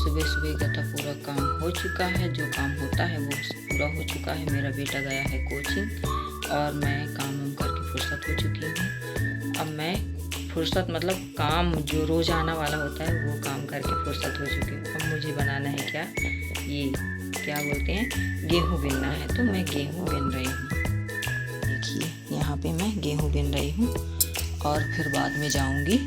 सुबह सुबह का तो पूरा काम हो चुका है, जो काम होता है वो पूरा हो चुका है। मेरा बेटा गया है कोचिंग और मैं काम वाम करके फुर्सत हो चुकी हूँ। अब मैं फुर्सत मतलब काम जो रोज़ आना वाला होता है वो काम करके फुर्सत हो चुकी हूँ। अब मुझे बनाना है क्या, ये क्या बोलते हैं, गेहूँ बिनना है। तो मैं गेहूँ बिन रही हूँ। देखिए यहाँ पे मैं गेहूँ बिन रही हूँ और फिर बाद में जाऊँगी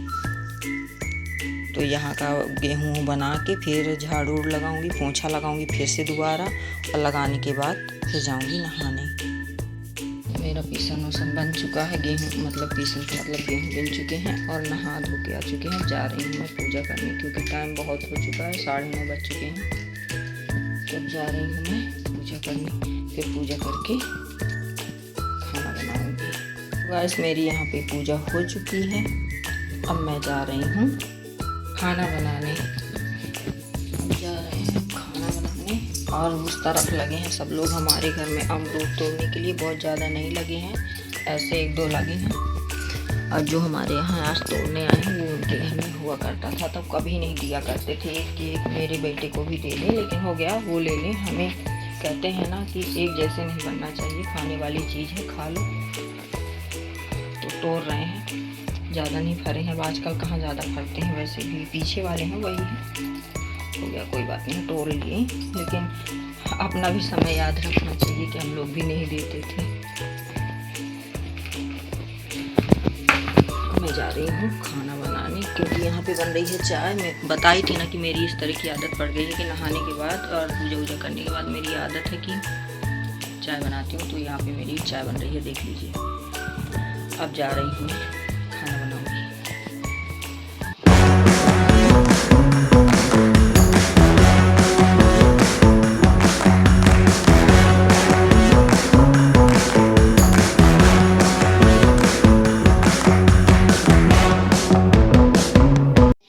तो यहाँ का गेहूँ बना के फिर झाड़ू लगाऊंगी, पोंछा लगाऊंगी फिर से दोबारा, और लगाने के बाद फिर जाऊंगी नहाने। मेरा पीसन वसन बन चुका है, गेहूँ मतलब पीसन मतलब गेहूँ बिन चुके हैं और नहा धो के आ चुके हैं। जा रही हूँ मैं पूजा करने क्योंकि टाइम बहुत हो चुका है, 9:30 बज चुके हैं। तब जा रही हूँ मैं पूजा करने, फिर पूजा करके खाना बनाऊंगी। गाइस मेरी यहाँ पे पूजा हो चुकी है, अब मैं जा रही हूँ खाना बनाने। जा रहे हैं खाना बनाने और उस तरफ लगे हैं सब लोग हमारे घर में अमरूद तोड़ने के लिए। बहुत ज़्यादा नहीं लगे हैं, ऐसे 1-2 लगे हैं। और जो हमारे यहाँ आज तोड़ने आए हैं वो उनके घर में हुआ करता था, तब कभी नहीं दिया करते थे। एक मेरे बेटे को भी दे दें, लेकिन हो गया वो ले लें। हमें कहते हैं ना कि एक जैसे नहीं बनना चाहिए, खाने वाली चीज़ है खा लो। तो तोड़ रहे हैं, ज़्यादा नहीं फरे हैं। आजकल कहाँ ज़्यादा फरते हैं, वैसे भी पीछे वाले हैं वही है। हो गया कोई बात नहीं, तोड़ लिए। लेकिन अपना भी समय याद रखना चाहिए कि हम लोग भी नहीं देते थे। मैं जा रही हूँ खाना बनाने क्योंकि यहाँ पे बन रही है चाय। मैं बताई थी ना कि मेरी इस तरह की आदत पड़ गई है कि नहाने के बाद और पूजा वूजा करने के बाद मेरी आदत है कि चाय बनाती हूँ। तो यहाँ पे मेरी चाय बन रही है, देख लीजिए। अब जा रही हूँ खाना बनाऊंगी।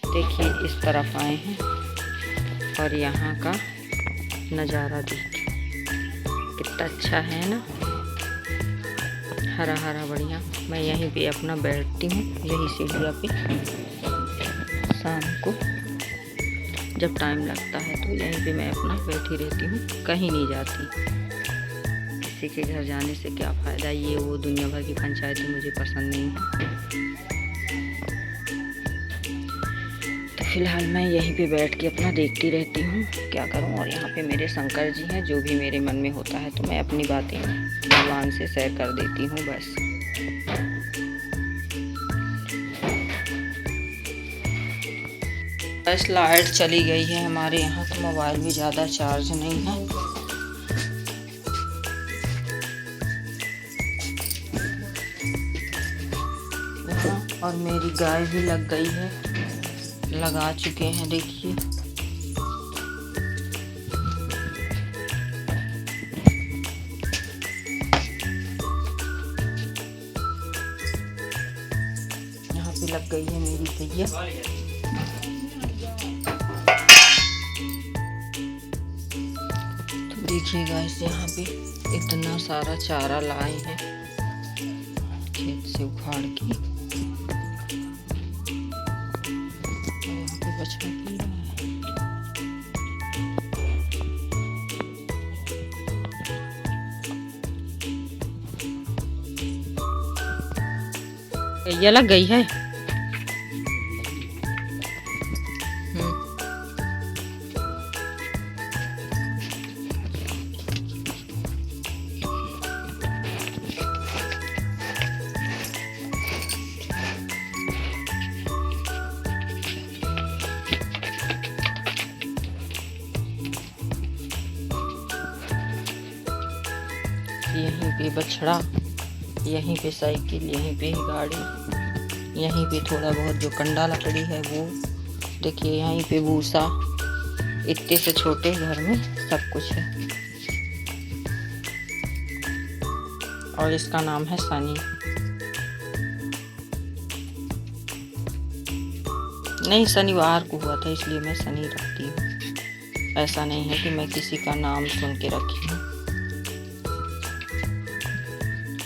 देखिए इस तरफ आए हैं और यहाँ का नज़ारा देखिए कितना अच्छा है ना, हरा हरा बढ़िया। मैं यहीं पे अपना बैठती हूँ, यही सीढ़िया पे। शाम को जब टाइम लगता है तो यहीं पे मैं अपना बैठी रहती हूँ, कहीं नहीं जाती। किसी के घर जाने से क्या फ़ायदा, ये वो दुनिया भर की पंचायतें मुझे पसंद नहीं है। तो फिलहाल मैं यहीं पे बैठ के अपना देखती रहती हूँ, क्या करूँ। और यहाँ पे मेरे शंकर जी हैं, जो भी मेरे मन में होता है तो मैं अपनी बातें भगवान से शेयर कर देती हूँ बस। बस लाइट चली गई है हमारे यहाँ, तो मोबाइल भी ज़्यादा चार्ज नहीं है। और मेरी गाय भी लग गई है, लगा चुके हैं देखिए। यहाँ पे लग गई है मेरी भैया। तो देखिए गाइस यहाँ पे इतना सारा चारा लाए हैं खेत से उखाड़ के। यहाँ पे बछड़ा पी रहा है। ये लग गई है। यहीं पे बछड़ा, यहीं पे साइकिल, यहीं पे गाड़ी, यहीं पे थोड़ा बहुत जो कंडा लकड़ी है वो देखिए, यहीं पे भूसा। इतने से छोटे घर में सब कुछ है। और इसका नाम है सनी। नहीं, शनिवार को हुआ था इसलिए मैं सनी रखती हूँ। ऐसा नहीं है कि मैं किसी का नाम सुन के रखी हूँ।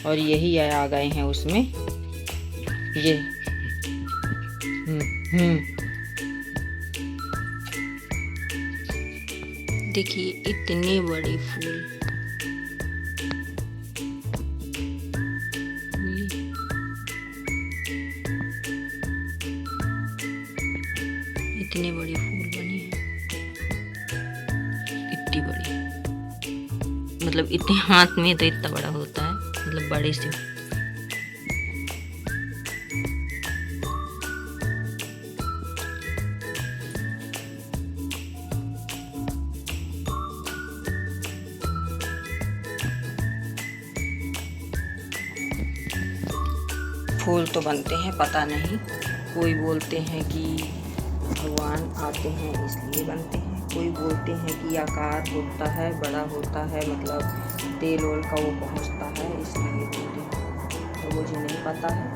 और यही आ गए हैं उसमें ये देखिए इतने बड़े फूल, इतने बड़े फूल बने हैं, इतनी बड़ी, मतलब इतने हाथ में तो इतना बड़ा होता है, मतलब बड़े से। फूल तो बनते हैं, पता नहीं, कोई बोलते हैं कि भगवान आते हैं इसलिए बनते हैं, कोई बोलते हैं कि आकार होता है, बड़ा होता है, मतलब तेल ओल का वो पहुँचता है इसलिए बोलते हैं। तो मुझे नहीं पता है,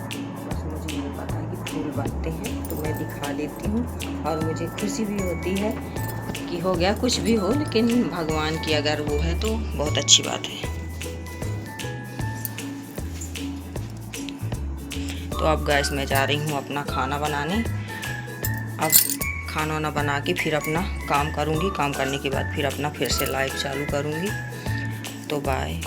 बस मुझे ये पता है कि फूल बनते हैं, तो मैं दिखा देती हूँ। और मुझे खुशी भी होती है कि हो गया, कुछ भी हो, लेकिन भगवान की अगर वो है तो बहुत अच्छी बात है। तो अब गैस में जा रही हूँ अपना खाना बनाने। अब खाना वाना बना के फिर अपना काम करूँगी, काम करने के बाद फिर अपना फिर से लाइव चालू करूँगी। तो बाय।